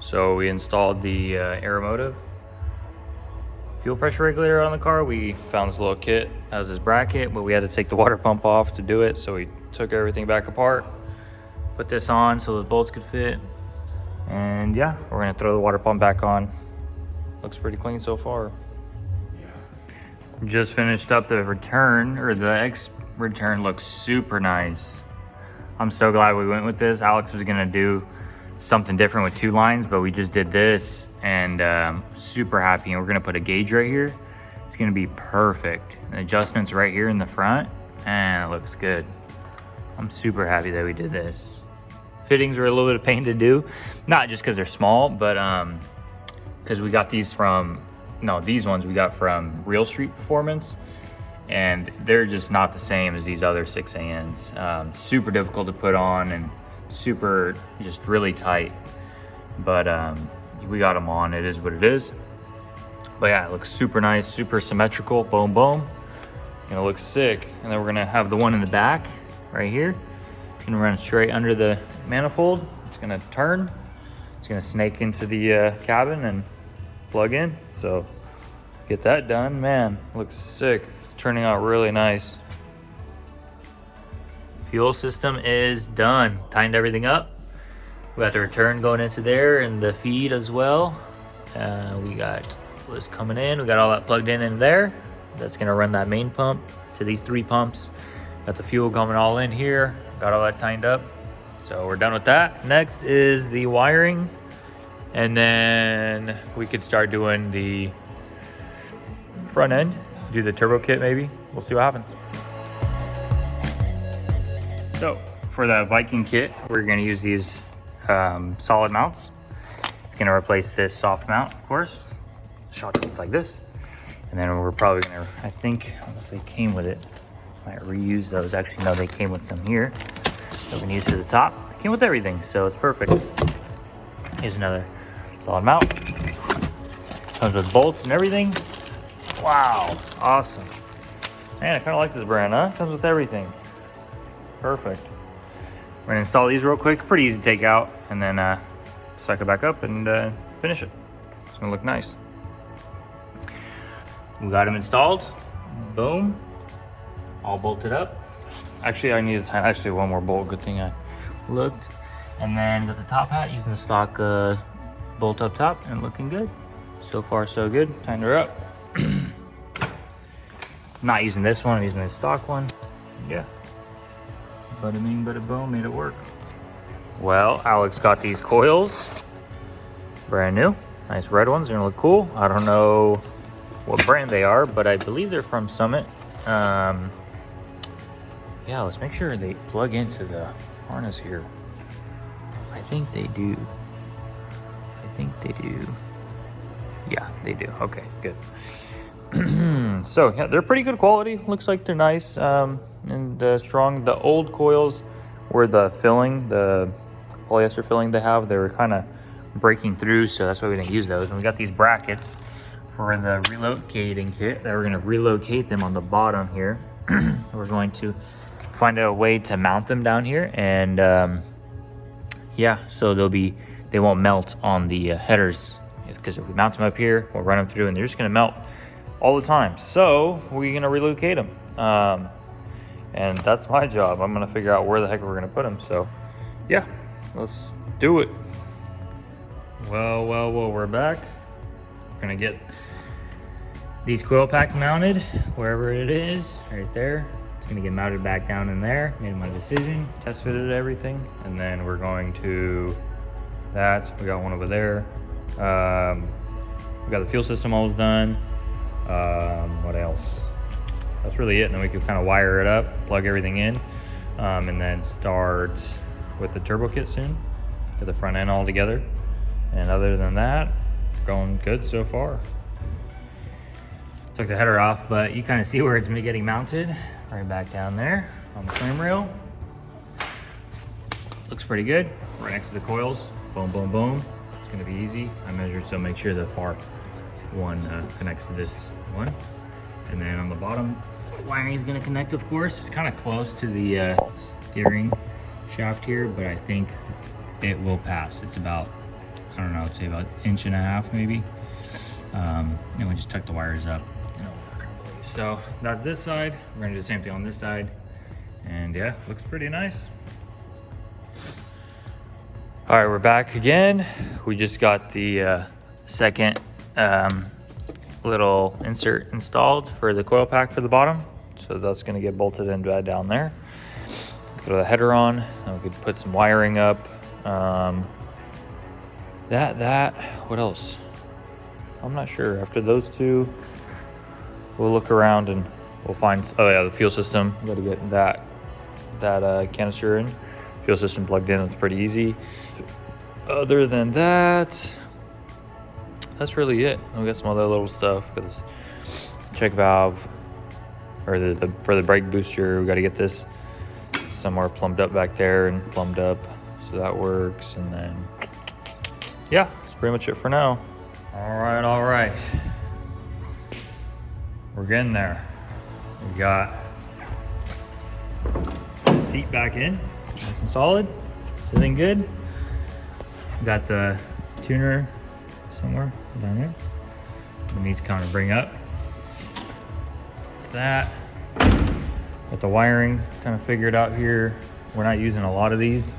So we installed the Aeromotive fuel pressure regulator on the car. We found this little kit as this bracket, but we had to take the water pump off to do it. So we took everything back apart, put this on so those bolts could fit. And yeah, we're gonna throw the water pump back on. Looks pretty clean so far. Just finished up the return, or the X return. Looks super nice. I'm so glad we went with this. Alex was gonna do something different with 2 lines, but we just did this, and super happy. And we're gonna put a gauge right here. It's gonna be perfect. The adjustments right here in the front, and it looks good. I'm super happy that we did this. Fittings were a little bit of pain to do, not just because they're small, but because we got these from, these ones we got from Real Street Performance, and they're just not the same as these other 6ANs. Super difficult to put on and super just really tight, but we got them on. It is what it is. But yeah, it looks super nice, super symmetrical. Boom, boom. And it looks sick. And then we're gonna have the one in the back right here. It's gonna run straight under the manifold. It's gonna turn. It's gonna snake into the cabin and plug in. So get that done. Man, looks sick. It's turning out really nice. Fuel system is done. Tightened everything up. We got the return going into there and the feed as well. We got this coming in. We got all that plugged in there. That's gonna run that main pump to these 3 pumps. Got the fuel coming all in here. Got all that tightened up. So we're done with that. Next is the wiring. And then we could start doing the front end. Do the turbo kit maybe. We'll see what happens. So for the Viking kit, we're gonna use these solid mounts. It's gonna replace this soft mount, of course. Shock sits like this. And then we're probably gonna, I think, unless they came with it, might reuse those. Actually, no, they came with some here that we can use for the top. They came with everything, so it's perfect. Here's another solid mount. Comes with bolts and everything. Wow, awesome. Man, I kinda like this brand, huh? Comes with everything. Perfect. We're gonna install these real quick. Pretty easy to take out, and then suck it back up and finish it. It's gonna look nice. We got them installed. Boom. All bolted up. Actually, I need to tie actually one more bolt. Good thing I looked. And then got the top hat using the stock bolt up top, and looking good. So far, so good. Tighten her up. Not using this one. I'm using the stock one. Yeah. Bada bing, bada boom, made it work. Well, Alex got these coils, brand new, nice red ones. They're gonna look cool. I don't know what brand they are, but I believe they're from Summit. Yeah, let's make sure they plug into the harness here. I think they do. Yeah, they do. Okay, good. So yeah, they're pretty good quality. Looks like they're nice and strong. The old coils were the filling, the polyester filling they have. They were kind of breaking through, so that's why we didn't use those. And we got these brackets for the relocating kit that we're going to relocate them on the bottom here. We're going to find a way to mount them down here, and yeah, so they won't melt on the headers, because if we mount them up here, we'll run them through and they're just going to melt all the time. So we're gonna relocate them, and that's my job. I'm gonna figure out where the heck we're gonna put them. So yeah, let's do it. Well, we're back. We're gonna get these coil packs mounted wherever it is, right there. It's gonna get mounted back down in there. Made my decision, test fitted everything, and then we're going to that. We got one over there. We got the fuel system almost done. What else? That's really it. And then we can kind of wire it up, plug everything in, and then start with the turbo kit soon. Get the front end all together. And other than that, going good so far. Took the header off, but you kind of see where it's getting mounted. Right back down there on the frame rail. Looks pretty good. Right next to the coils. Boom, boom, boom. It's gonna be easy. I measured, so make sure the far one connects to this one. And then on the bottom, wiring is gonna connect, of course. It's kind of close to the steering shaft here, but I think it will pass. It's about I don't know, say about 1.5 inches maybe. And we just tuck the wires up. So that's this side. We're gonna do the same thing on this side. And yeah, looks pretty nice. All right, we're back again. We just got the second little insert installed for the coil pack for the bottom. So that's gonna get bolted into down there. Throw the header on, and we could put some wiring up. What else? I'm not sure. After those two, we'll look around and we'll find, oh yeah, the fuel system. We gotta get that canister in. Fuel system plugged in, it's pretty easy. Other than that, that's really it. We got some other little stuff. Got this check valve, or for the brake booster. We got to get this somewhere plumbed up back there and plumbed up, so that works. And then, yeah, that's pretty much it for now. All right. We're getting there. We got the seat back in, nice and solid, sitting good. Got the tuner somewhere down there. It needs to kind of bring up. It's that. Got the wiring kind of figured out here. We're not using a lot of these.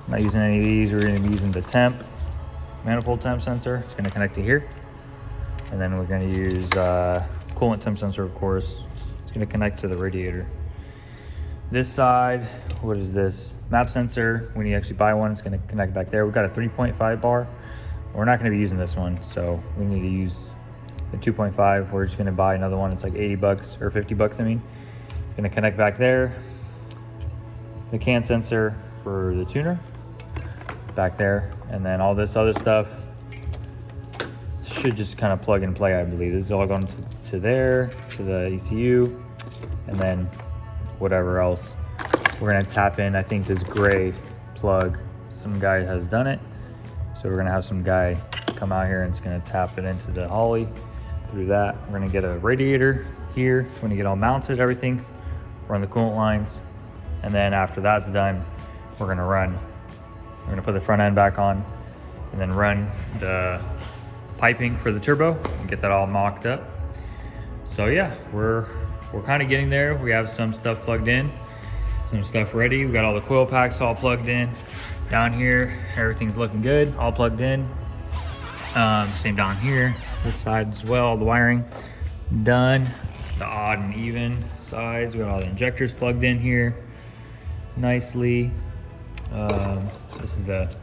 Not using any of these. We're going to be using the temp, manifold temp sensor. It's going to connect to here. And then we're going to use coolant temp sensor, of course. It's going to connect to the radiator. This side, what is this? Map sensor. When you actually buy one, it's going to connect back there. We've got a 3.5 bar. We're not going to be using this one, so we need to use the 2.5. We're just going to buy another one. It's like 80 bucks or 50 bucks, I mean. It's going to connect back there. The can sensor for the tuner back there. And then all this other stuff should just kind of plug and play, I believe. This is all going to there, to the ECU, and then whatever else. We're going to tap in, I think, this gray plug. Some guy has done it. So we're gonna have some guy come out here and it's gonna tap it into the Holly through that. We're gonna get a radiator here. We're gonna get all mounted, everything, run the coolant lines. And then after that's done, we're gonna put the front end back on and then run the piping for the turbo and get that all mocked up. So yeah, we're kind of getting there. We have some stuff plugged in, some stuff ready. We got all the coil packs all plugged in. Down here, everything's looking good, all plugged in. Same down here, this side as well, all the wiring done. The odd and even sides, we got all the injectors plugged in here nicely. This is the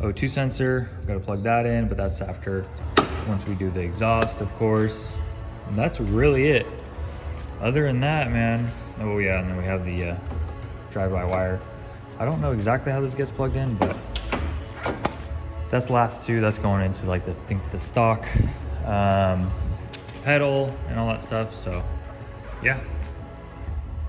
O2 sensor, we've got to plug that in, but that's after, once we do the exhaust, of course. And that's really it. Other than that, man, oh yeah, and then we have the drive-by wire. I don't know exactly how this gets plugged in, but that's last two. That's going into like the stock pedal and all that stuff. So yeah,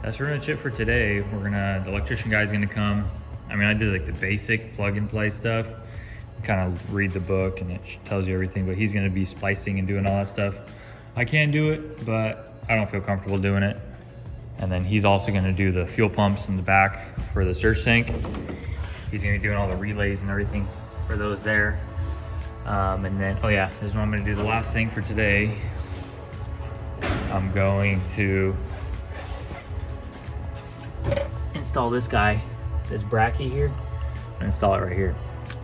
that's pretty much it for today. The electrician guy's gonna come. I mean, I did like the basic plug and play stuff. You kind of read the book and it tells you everything, but he's gonna be splicing and doing all that stuff. I can do it, but I don't feel comfortable doing it. And then he's also gonna do the fuel pumps in the back for the surge tank. He's gonna be doing all the relays and everything for those there. And then, oh yeah, this is what I'm gonna do. The last thing for today, I'm going to install this guy, this bracket here. I'm gonna install it right here.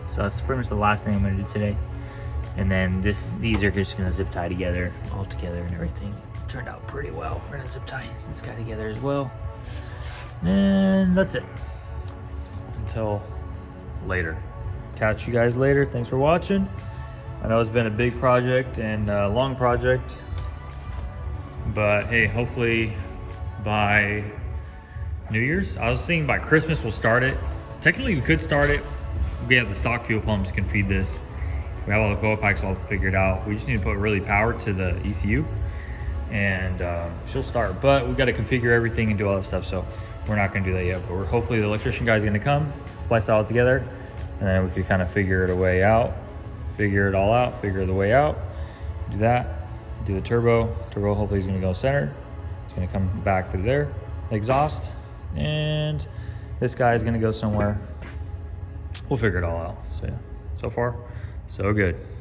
So that's pretty much the last thing I'm gonna do today. And then these are just gonna zip tie together, all together and everything. Turned out pretty well. We're gonna zip tie this guy together as well. And that's it. Until later. Catch you guys later. Thanks for watching. I know it's been a big project and a long project, but hey, hopefully by New Year's. I was thinking by Christmas we'll start it. Technically we could start it. We have the stock fuel pumps can feed this. We have all the coil packs all figured out. We just need to put really power to the ECU and she'll start. But we got to configure everything and do all that stuff. So we're not going to do that yet. But hopefully the electrician guy's going to come, splice it all together, and then we could kind of figure it out, figure the way out. Do that, do the turbo. Turbo hopefully is going to go center. It's going to come back through there, exhaust, and this guy is going to go somewhere. We'll figure it all out. So yeah, so far So good.